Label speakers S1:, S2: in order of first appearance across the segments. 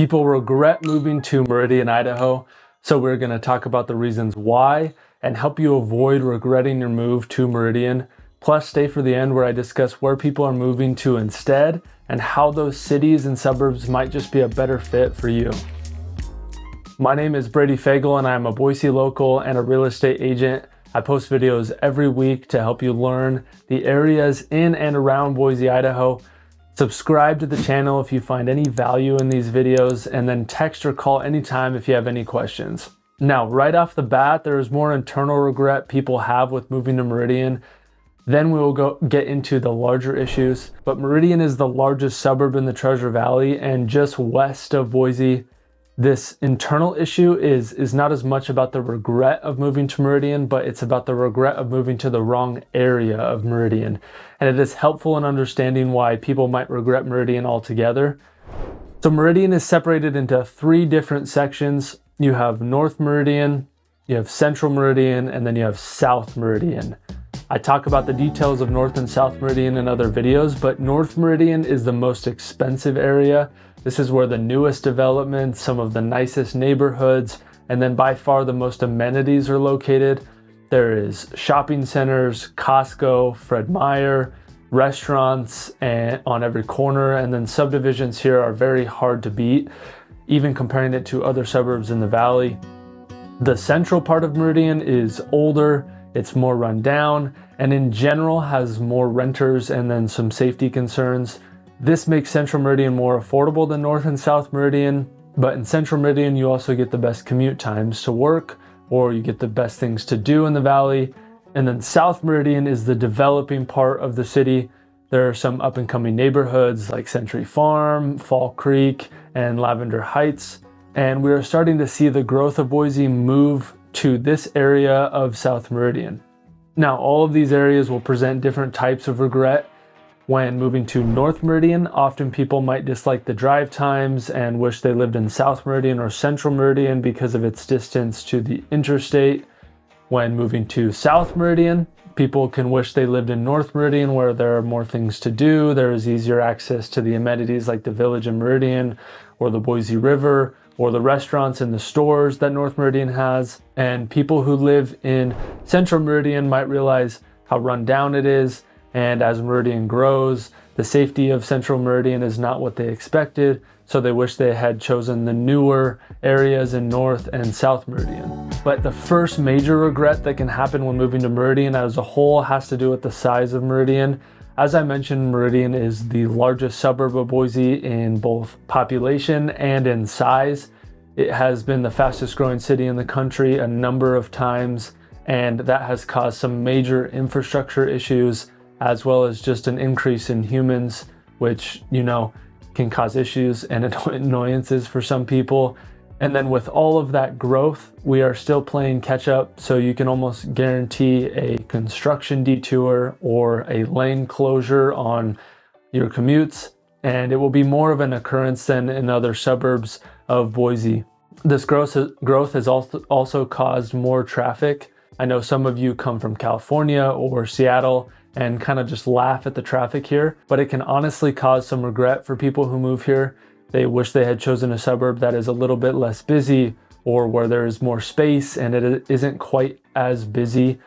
S1: People regret moving to Meridian, Idaho, so we're going to talk about the reasons why and help you avoid regretting your move to Meridian. Plus, stay for the end where I discuss where people are moving to instead and how those cities and suburbs might just be a better fit for you. My name is Brady Fagel and I'm a Boise local and a real estate agent. I post videos every week to help you learn the areas in and around Boise, Idaho. Subscribe to the channel if you find any value in these videos, and then text or call anytime if you have any questions. Now, right off the bat, there is more internal regret people have with moving to Meridian. Then we will get into the larger issues. But Meridian is the largest suburb in the Treasure Valley and just west of Boise. This internal issue is not as much about the regret of moving to Meridian, but it's about the regret of moving to the wrong area of Meridian. And it is helpful in understanding why people might regret Meridian altogether. So Meridian is separated into three different sections. You have North Meridian, you have Central Meridian, and then you have South Meridian. I talk about the details of North and South Meridian in other videos, but North Meridian is the most expensive area. This is where the newest developments, some of the nicest neighborhoods, and then by far the most amenities are located. There is shopping centers, Costco, Fred Meyer, restaurants on every corner, and then subdivisions here are very hard to beat, even comparing it to other suburbs in the valley. The central part of Meridian is older, it's more run down, and in general has more renters and then some safety concerns. This makes Central Meridian more affordable than North and South Meridian, but in Central Meridian you also get the best commute times to work, or you get the best things to do in the valley. And then South Meridian is the developing part of the city. There are some up and coming neighborhoods like Century Farm, Fall Creek, and Lavender Heights. And we are starting to see the growth of Boise move to this area of South Meridian. Now, all of these areas will present different types of regret. When moving to North Meridian, often people might dislike the drive times and wish they lived in South Meridian or Central Meridian because of its distance to the interstate. When moving to South Meridian, people can wish they lived in North Meridian where there are more things to do. There is easier access to the amenities like the Village in Meridian or the Boise River or the restaurants and the stores that North Meridian has. And people who live in Central Meridian might realize how run down it is. And as Meridian grows, the safety of Central Meridian is not what they expected, so they wish they had chosen the newer areas in North and South Meridian. But the first major regret that can happen when moving to Meridian as a whole has to do with the size of Meridian. As I mentioned, Meridian is the largest suburb of Boise in both population and in size. It has been the fastest growing city in the country a number of times, and that has caused some major infrastructure issues, as well as just an increase in humans, which, can cause issues and annoyances for some people. And then with all of that growth, we are still playing catch up, so you can almost guarantee a construction detour or a lane closure on your commutes, and it will be more of an occurrence than in other suburbs of Boise. This growth has also caused more traffic. I know some of you come from California or Seattle and kind of just laugh at the traffic here, but it can honestly cause some regret for people who move here. They wish they had chosen a suburb that is a little bit less busy or where there is more space and it isn't quite as busy.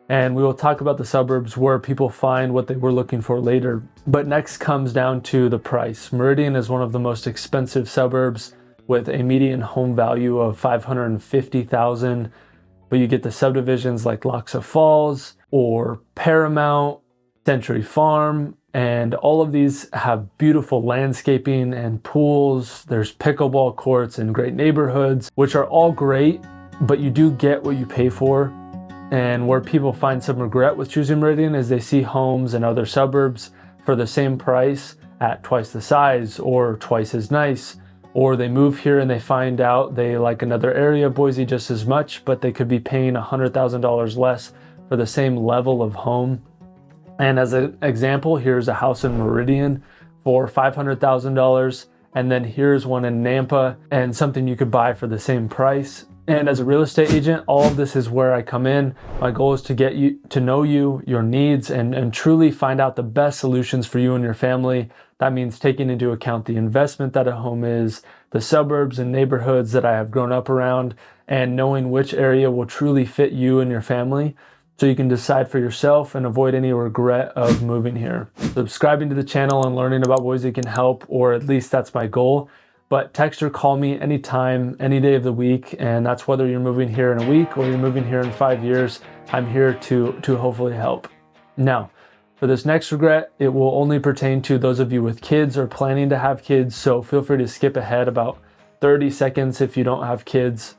S1: And we will talk about the suburbs where people find what they were looking for later. But next comes down to the price. Meridian is one of the most expensive suburbs with a median home value of $550,000. But you get the subdivisions like Loxa Falls or Paramount, Century Farm, and all of these have beautiful landscaping and pools. There's pickleball courts and great neighborhoods, which are all great, but you do get what you pay for. And where people find some regret with choosing Meridian is they see homes in other suburbs for the same price at twice the size or twice as nice. Or they move here and they find out they like another area of Boise just as much, but they could be paying $100,000 less for the same level of home. And as an example, here's a house in Meridian for $500,000. And then here's one in Nampa and something you could buy for the same price. And as a real estate agent, all of this is where I come in. My goal is to get you to know you, your needs, and truly find out the best solutions for you and your family That means taking into account the investment that a home is, the suburbs and neighborhoods that I have grown up around, and knowing which area will truly fit you and your family so you can decide for yourself and avoid any regret of moving here. Subscribing to the channel and learning about Boise can help, or at least that's my goal. But text or call me anytime, any day of the week, and that's whether you're moving here in a week or you're moving here in 5 years. I'm here to hopefully help. Now, for this next regret, it will only pertain to those of you with kids or planning to have kids, so feel free to skip ahead about 30 seconds if you don't have kids.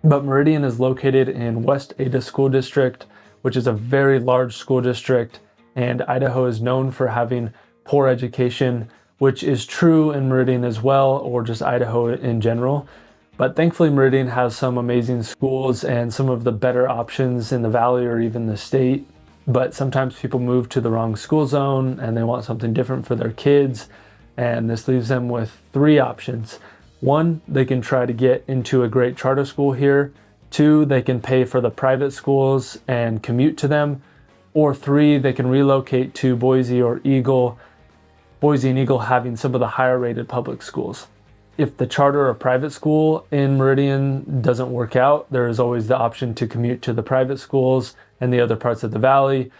S1: But Meridian is located in West Ada School District, which is a very large school district, and Idaho is known for having poor education, which is true in Meridian as well, or just Idaho in general. But thankfully Meridian has some amazing schools and some of the better options in the valley or even the state. But sometimes people move to the wrong school zone and they want something different for their kids, and this leaves them with 3 options. 1, they can try to get into a great charter school here. 2, they can pay for the private schools and commute to them. Or 3, they can relocate to Boise or Eagle, Boise and Eagle having some of the higher rated public schools. If the charter or private school in Meridian doesn't work out, there is always the option to commute to the private schools and the other parts of the valley.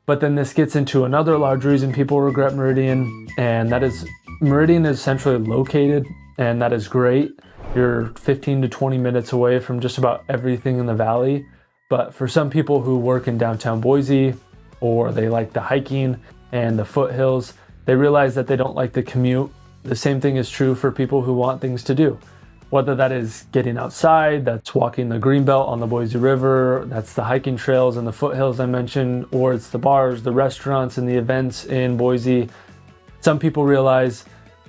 S1: But then this gets into another large reason people regret Meridian, and that is Meridian is centrally located, and that is great. You're 15 to 20 minutes away from just about everything in the valley. But for some people who work in downtown Boise, or they like the hiking and the foothills, they realize that they don't like the commute. The same thing is true for people who want things to do. Whether that is getting outside, that's walking the greenbelt on the Boise River, that's the hiking trails and the foothills I mentioned, or it's the bars, the restaurants, and the events in Boise. Some people realize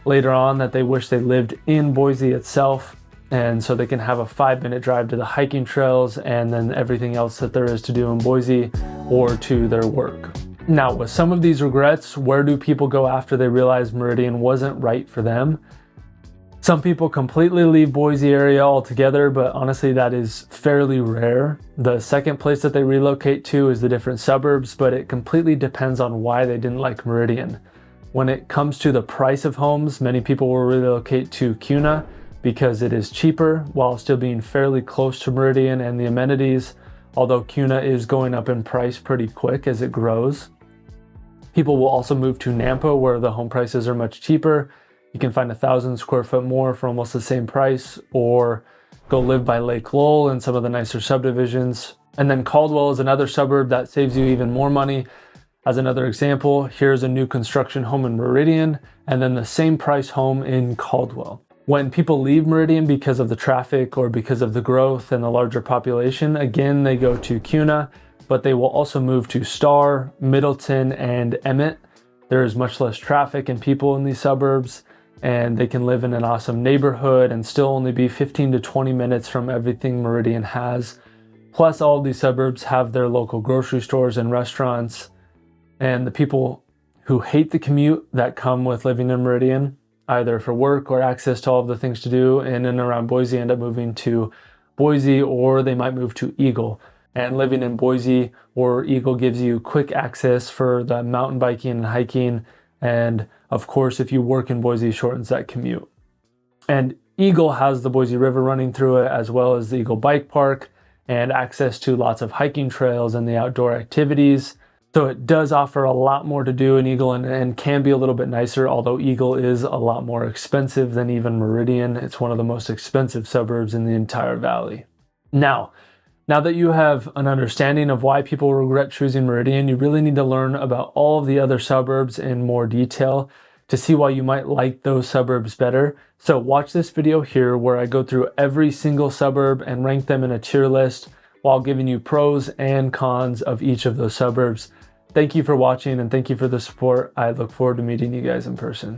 S1: later on that they wish they lived in Boise itself, and so they can have a 5-minute drive to the hiking trails and then everything else that there is to do in Boise or to their work. Now, with some of these regrets, where do people go after they realize Meridian wasn't right for them? Some people completely leave Boise area altogether, but honestly, that is fairly rare. The second place that they relocate to is the different suburbs, but it completely depends on why they didn't like Meridian. When it comes to the price of homes, many people will relocate to Kuna because it is cheaper while still being fairly close to Meridian and the amenities, although Kuna is going up in price pretty quick as it grows. People will also move to Nampa, where the home prices are much cheaper. You can find 1,000 square foot more for almost the same price, or go live by Lake Lowell in some of the nicer subdivisions. And then Caldwell is another suburb that saves you even more money. As another example, here's a new construction home in Meridian, and then the same price home in Caldwell. When people leave Meridian because of the traffic or because of the growth and the larger population, again, they go to Kuna, but they will also move to Star, Middleton, and Emmett. There is much less traffic and people in these suburbs, and they can live in an awesome neighborhood and still only be 15 to 20 minutes from everything Meridian has. Plus, all of these suburbs have their local grocery stores and restaurants, and the people who hate the commute that come with living in Meridian, either for work or access to all of the things to do in and around Boise, end up moving to Boise, or they might move to Eagle. And living in Boise or Eagle gives you quick access for the mountain biking and hiking. And of course, if you work in Boise, shortens that commute. And Eagle has the Boise River running through it, as well as the Eagle Bike Park and access to lots of hiking trails and the outdoor activities. So it does offer a lot more to do in Eagle and can be a little bit nicer, although Eagle is a lot more expensive than even Meridian. It's one of the most expensive suburbs in the entire valley. Now that you have an understanding of why people regret choosing Meridian, you really need to learn about all of the other suburbs in more detail to see why you might like those suburbs better. So watch this video here where I go through every single suburb and rank them in a tier list while giving you pros and cons of each of those suburbs. Thank you for watching and thank you for the support. I look forward to meeting you guys in person.